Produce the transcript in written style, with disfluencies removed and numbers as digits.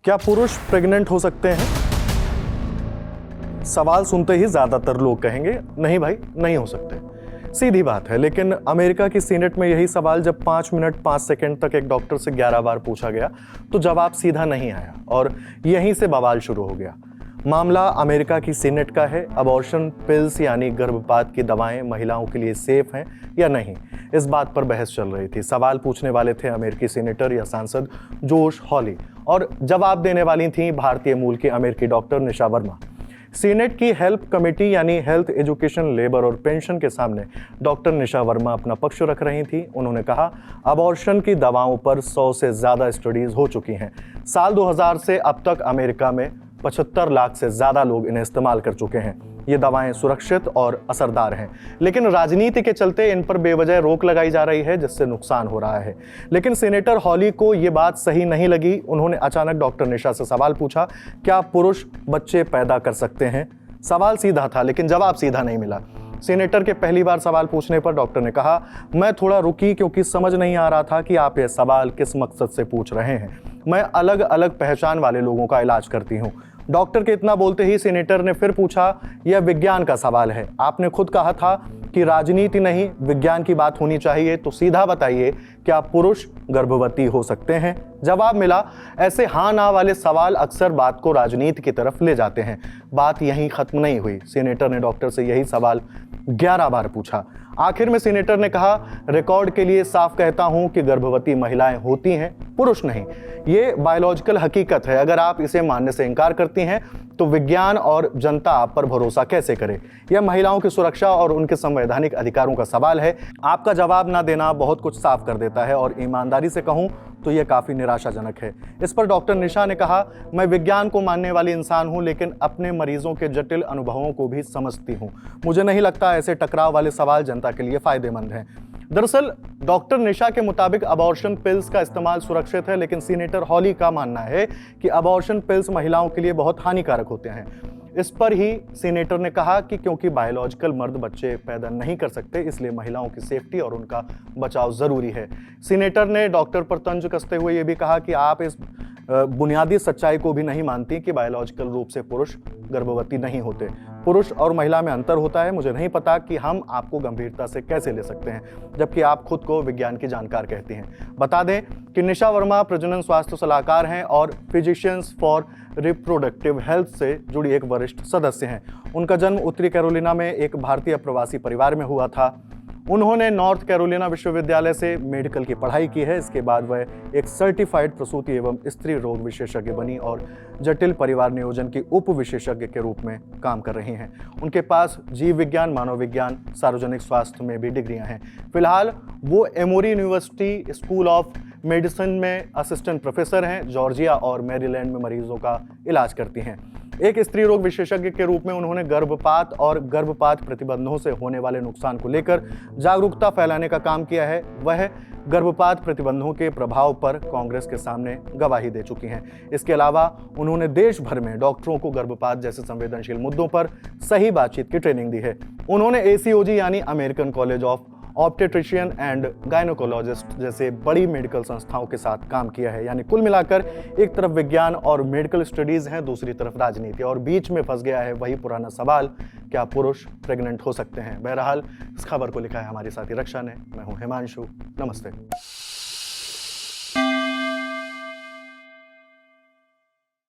क्या पुरुष प्रेग्नेंट हो सकते हैं? सवाल सुनते ही ज्यादातर लोग कहेंगे नहीं भाई, नहीं हो सकते। सीधी बात है, लेकिन अमेरिका की सीनेट में यही सवाल जब 5 मिनट 5 सेकंड तक एक डॉक्टर से 11 बार पूछा गया तो जवाब सीधा नहीं आया और यहीं से बवाल शुरू हो गया। मामला अमेरिका की सीनेट का है। अबॉर्शन पिल्स यानी गर्भपात की दवाएं महिलाओं के लिए सेफ हैं या नहीं, इस बात पर बहस चल रही थी। सवाल पूछने वाले थे अमेरिकी सीनेटर या सांसद जोश हॉली और जवाब देने वाली थी भारतीय मूल की अमेरिकी डॉक्टर निशा वर्मा। सीनेट की हेल्थ कमेटी यानी हेल्थ एजुकेशन, लेबर और पेंशन के सामने डॉक्टर निशा वर्मा अपना पक्ष रख रही थी। उन्होंने कहा, अबॉर्शन की दवाओं पर 100 से ज्यादा स्टडीज हो चुकी हैं। साल 2000 से अब तक अमेरिका में 75 लाख से ज्यादा लोग इन्हें इस्तेमाल कर चुके हैं। ये दवाएं सुरक्षित और असरदार हैं, लेकिन राजनीति के चलते इन पर बेवजह रोक लगाई जा रही है, जिससे नुकसान हो रहा है। लेकिन सीनेटर हॉली को ये बात सही नहीं लगी। उन्होंने अचानक डॉक्टर निशा से सवाल पूछा, क्या पुरुष बच्चे पैदा कर सकते हैं? सवाल सीधा था, लेकिन जवाब सीधा नहीं मिला। सीनेटर के पहली बार सवाल पूछने पर डॉक्टर ने कहा, मैं थोड़ा रुकी क्योंकि समझ नहीं आ रहा था कि आप ये सवाल किस मकसद से पूछ रहे हैं। मैं अलग अलग पहचान वाले लोगों का इलाज करती हूँ। डॉक्टर के इतना बोलते ही सीनेटर ने फिर पूछा, यह विज्ञान का सवाल है। आपने खुद कहा था कि राजनीति नहीं, विज्ञान की बात होनी चाहिए, तो सीधा बताइए, क्या पुरुष गर्भवती हो सकते हैं? जवाब मिला। ऐसे हाँ ना वाले सवाल अक्सर बात को राजनीति की तरफ ले जाते हैं। बात यहीं खत्म नहीं हुई। सीनेटर ने डॉक्टर से यही सवाल 11 बार पूछा। आखिर में सीनेटर ने कहा, रिकॉर्ड के लिए साफ कहता हूं कि गर्भवती महिलाएं होती हैं, पुरुष नहीं। ये बायोलॉजिकल हकीकत है। अगर आप इसे मानने से इनकार करती हैं तो विज्ञान और जनता आप पर भरोसा कैसे करे? यह महिलाओं की सुरक्षा और उनके संवैधानिक अधिकारों का सवाल है। आपका जवाब ना देना बहुत कुछ साफ कर देता है और ईमानदारी से कहूं तो यह काफी निराशाजनक है। इस पर डॉक्टर निशा ने कहा, मैं विज्ञान को मानने वाली इंसान हूं, लेकिन अपने मरीजों के जटिल अनुभवों को भी समझती हूं। मुझे नहीं लगता ऐसे टकराव वाले सवाल जनता के लिए फायदेमंद हैं। दरअसल डॉक्टर निशा के मुताबिक अबॉर्शन पिल्स का इस्तेमाल सुरक्षित है, लेकिन सीनेटर हॉली का मानना है कि अबॉर्शन पिल्स महिलाओं के लिए बहुत हानिकारक होते हैं। इस पर ही सीनेटर ने कहा कि क्योंकि बायोलॉजिकल मर्द बच्चे पैदा नहीं कर सकते, इसलिए महिलाओं की सेफ्टी और उनका बचाव जरूरी है। सीनेटर ने डॉक्टर पर तंज कसते हुए यह भी कहा कि आप इस बुनियादी सच्चाई को भी नहीं मानती कि बायोलॉजिकल रूप से पुरुष गर्भवती नहीं होते। पुरुष और महिला में अंतर होता है। मुझे नहीं पता कि हम आपको गंभीरता से कैसे ले सकते हैं, जबकि आप खुद को विज्ञान की जानकार कहती हैं। बता दें कि निशा वर्मा प्रजनन स्वास्थ्य सलाहकार हैं और फिजिशियंस फॉर रिप्रोडक्टिव हेल्थ से जुड़ी एक वरिष्ठ सदस्य हैं। उनका जन्म उत्तरी कैरोलिना में एक भारतीय प्रवासी परिवार में हुआ था। उन्होंने नॉर्थ कैरोलिना विश्वविद्यालय से मेडिकल की पढ़ाई की है। इसके बाद वह एक सर्टिफाइड प्रसूति एवं स्त्री रोग विशेषज्ञ बनी और जटिल परिवार नियोजन की उप विशेषज्ञ के रूप में काम कर रही हैं। उनके पास जीव विज्ञान, मानव विज्ञान, सार्वजनिक स्वास्थ्य में भी डिग्रियां हैं। फिलहाल वो एमोरी यूनिवर्सिटी स्कूल ऑफ मेडिसिन में असिस्टेंट प्रोफेसर हैं। जॉर्जिया और मैरीलैंड में मरीजों का इलाज करती हैं। एक स्त्री रोग विशेषज्ञ के रूप में उन्होंने गर्भपात और गर्भपात प्रतिबंधों से होने वाले नुकसान को लेकर जागरूकता फैलाने का काम किया है। वह गर्भपात प्रतिबंधों के प्रभाव पर कांग्रेस के सामने गवाही दे चुकी हैं। इसके अलावा उन्होंने देश भर में डॉक्टरों को गर्भपात जैसे संवेदनशील मुद्दों पर सही बातचीत की ट्रेनिंग दी है। उन्होंने ACOG यानी American college of obstetrician and gynaecologist जैसे बड़ी मेडिकल संस्थाओं के साथ काम किया है। यानी कुल मिलाकर एक तरफ विज्ञान और मेडिकल स्टडीज हैं, दूसरी तरफ राजनीति, और बीच में फंस गया है वही पुराना सवाल, क्या पुरुष प्रेग्नेंट हो सकते हैं? बहरहाल इस खबर को लिखा है हमारी साथी रक्षा ने। मैं हूं हिमांशु। नमस्ते।